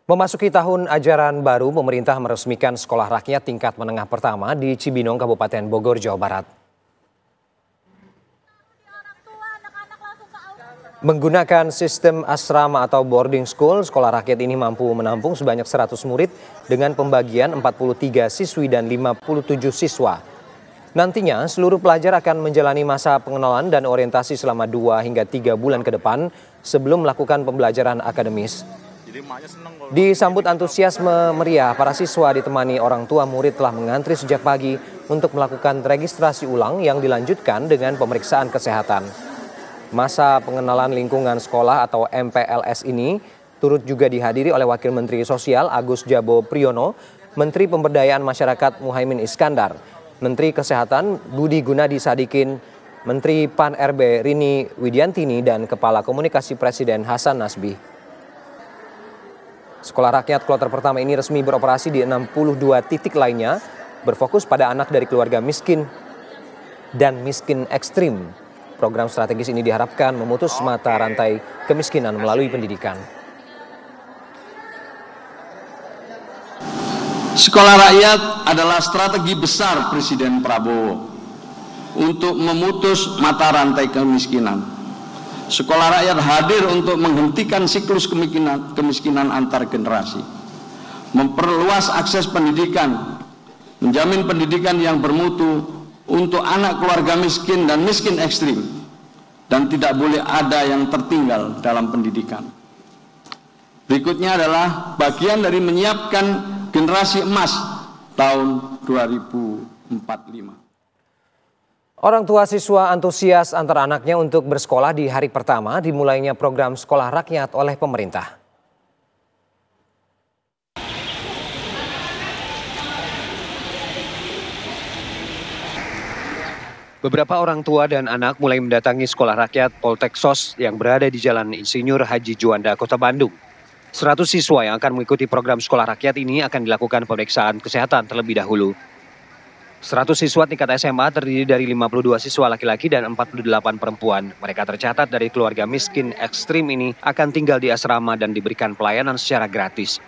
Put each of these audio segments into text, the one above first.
Memasuki tahun ajaran baru, pemerintah meresmikan sekolah rakyat tingkat menengah pertama di Cibinong, Kabupaten Bogor, Jawa Barat. Menggunakan sistem asrama atau boarding school, sekolah rakyat ini mampu menampung sebanyak 100 murid dengan pembagian 43 siswi dan 57 siswa. Nantinya, seluruh pelajar akan menjalani masa pengenalan dan orientasi selama 2 hingga 3 bulan ke depan sebelum melakukan pembelajaran akademis. Disambut antusiasme meriah, para siswa ditemani orang tua murid telah mengantri sejak pagi untuk melakukan registrasi ulang yang dilanjutkan dengan pemeriksaan kesehatan. Masa pengenalan lingkungan sekolah atau MPLS ini turut juga dihadiri oleh Wakil Menteri Sosial Agus Jabo Priyono, Menteri Pemberdayaan Masyarakat Muhaimin Iskandar, Menteri Kesehatan Budi Gunadi Sadikin, Menteri Pan-RB Rini Widiantini, dan Kepala Komunikasi Presiden Hasan Nasbi. Sekolah rakyat kloter pertama ini resmi beroperasi di 62 titik lainnya, berfokus pada anak dari keluarga miskin dan miskin ekstrim. Program strategis ini diharapkan memutus mata rantai kemiskinan melalui pendidikan. Sekolah rakyat adalah strategi besar Presiden Prabowo untuk memutus mata rantai kemiskinan. Sekolah rakyat hadir untuk menghentikan siklus kemiskinan antar generasi, memperluas akses pendidikan, menjamin pendidikan yang bermutu untuk anak keluarga miskin dan miskin ekstrim, dan tidak boleh ada yang tertinggal dalam pendidikan. Berikutnya adalah bagian dari menyiapkan generasi emas tahun 2045. Orang tua siswa antusias antar anaknya untuk bersekolah di hari pertama dimulainya program sekolah rakyat oleh pemerintah. Beberapa orang tua dan anak mulai mendatangi sekolah rakyat Polteksos yang berada di Jalan Insinyur Haji Juanda, Kota Bandung. 100 siswa yang akan mengikuti program sekolah rakyat ini akan dilakukan pemeriksaan kesehatan terlebih dahulu. 100 siswa tingkat SMA terdiri dari 52 siswa laki-laki dan 48 perempuan. Mereka tercatat dari keluarga miskin ekstrim ini akan tinggal di asrama dan diberikan pelayanan secara gratis.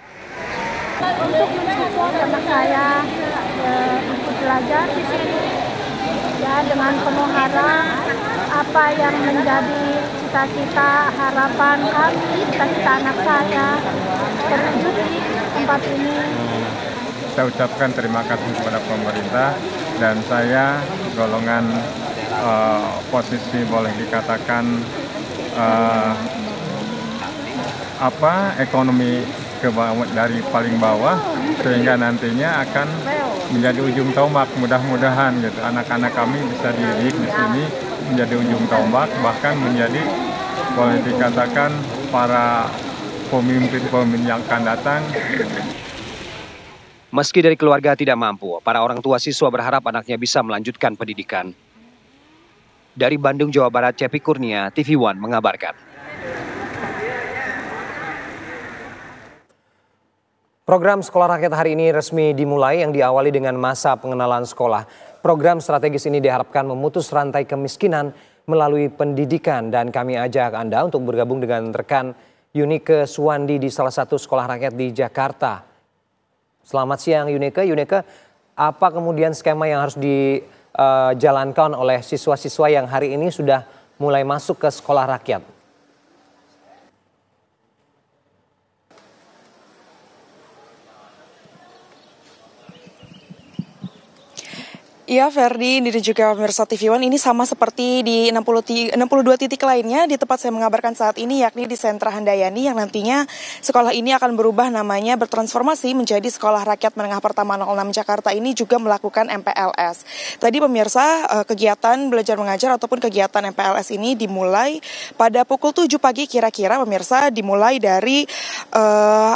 Untuk mensupport anak saya untuk belajar di sini, ya, dengan penuh harap apa yang menjadi cita-cita harapan kami, cita-cita anak saya terwujud di tempat ini. Saya ucapkan terima kasih kepada pemerintah, dan saya golongan posisi boleh dikatakan ekonomi dari paling bawah, sehingga nantinya akan menjadi ujung tombak, mudah-mudahan gitu anak-anak kami bisa dididik di sini menjadi ujung tombak, bahkan menjadi boleh dikatakan para pemimpin-pemimpin yang akan datang. Meski dari keluarga tidak mampu, para orang tua siswa berharap anaknya bisa melanjutkan pendidikan. Dari Bandung, Jawa Barat, Cepi Kurnia, TV One mengabarkan. Program sekolah rakyat hari ini resmi dimulai yang diawali dengan masa pengenalan sekolah. Program strategis ini diharapkan memutus rantai kemiskinan melalui pendidikan, dan kami ajak Anda untuk bergabung dengan rekan Yunike Suwandi di salah satu sekolah rakyat di Jakarta. Selamat siang Yunike. Yunike, apa kemudian skema yang harus dijalankan oleh siswa-siswa yang hari ini sudah mulai masuk ke sekolah rakyat? Iya Ferdi, dan juga pemirsa TV One, ini sama seperti di 62 titik lainnya di tempat saya mengabarkan saat ini, yakni di Sentra Handayani, yang nantinya sekolah ini akan berubah namanya, bertransformasi menjadi Sekolah Rakyat Menengah Pertama 06 Jakarta ini juga melakukan MPLS. Tadi pemirsa, kegiatan belajar mengajar ataupun kegiatan MPLS ini dimulai pada pukul 7 pagi kira-kira pemirsa, dimulai dari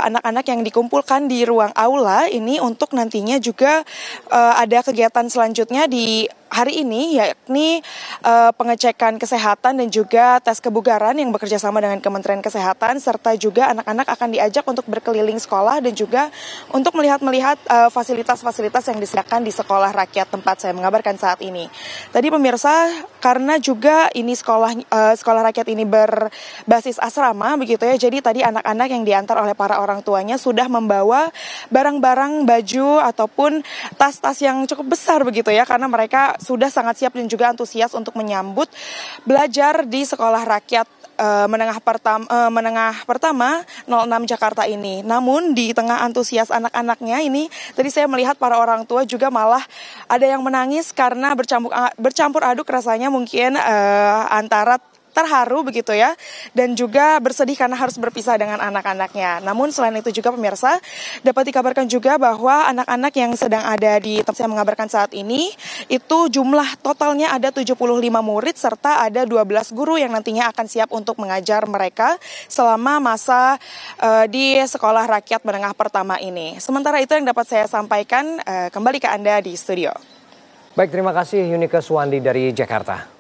anak-anak yang dikumpulkan di ruang aula ini untuk nantinya juga ada kegiatan selanjutnya di hari ini, yakni pengecekan kesehatan dan juga tes kebugaran yang bekerja sama dengan Kementerian Kesehatan, serta juga anak-anak akan diajak untuk berkeliling sekolah dan juga untuk melihat fasilitas-fasilitas yang disediakan di sekolah rakyat tempat saya mengabarkan saat ini. Tadi pemirsa, karena juga ini sekolah rakyat ini berbasis asrama begitu ya, jadi tadi anak-anak yang diantar oleh para orang tuanya sudah membawa barang-barang, baju ataupun tas-tas yang cukup besar begitu ya, karena mereka sudah sangat siap dan juga antusias untuk menyambut belajar di sekolah rakyat menengah pertama 06 Jakarta ini. Namun di tengah antusias anak-anaknya ini, tadi saya melihat para orang tua juga malah ada yang menangis karena bercampur aduk rasanya, mungkin antara terharu begitu ya, dan juga bersedih karena harus berpisah dengan anak-anaknya. Namun selain itu juga pemirsa, dapat dikabarkan juga bahwa anak-anak yang sedang ada di tempat saya mengabarkan saat ini, itu jumlah totalnya ada 75 murid serta ada 12 guru yang nantinya akan siap untuk mengajar mereka selama masa di sekolah rakyat menengah pertama ini. Sementara itu yang dapat saya sampaikan, kembali ke Anda di studio. Baik, terima kasih Yunike Suwandi dari Jakarta.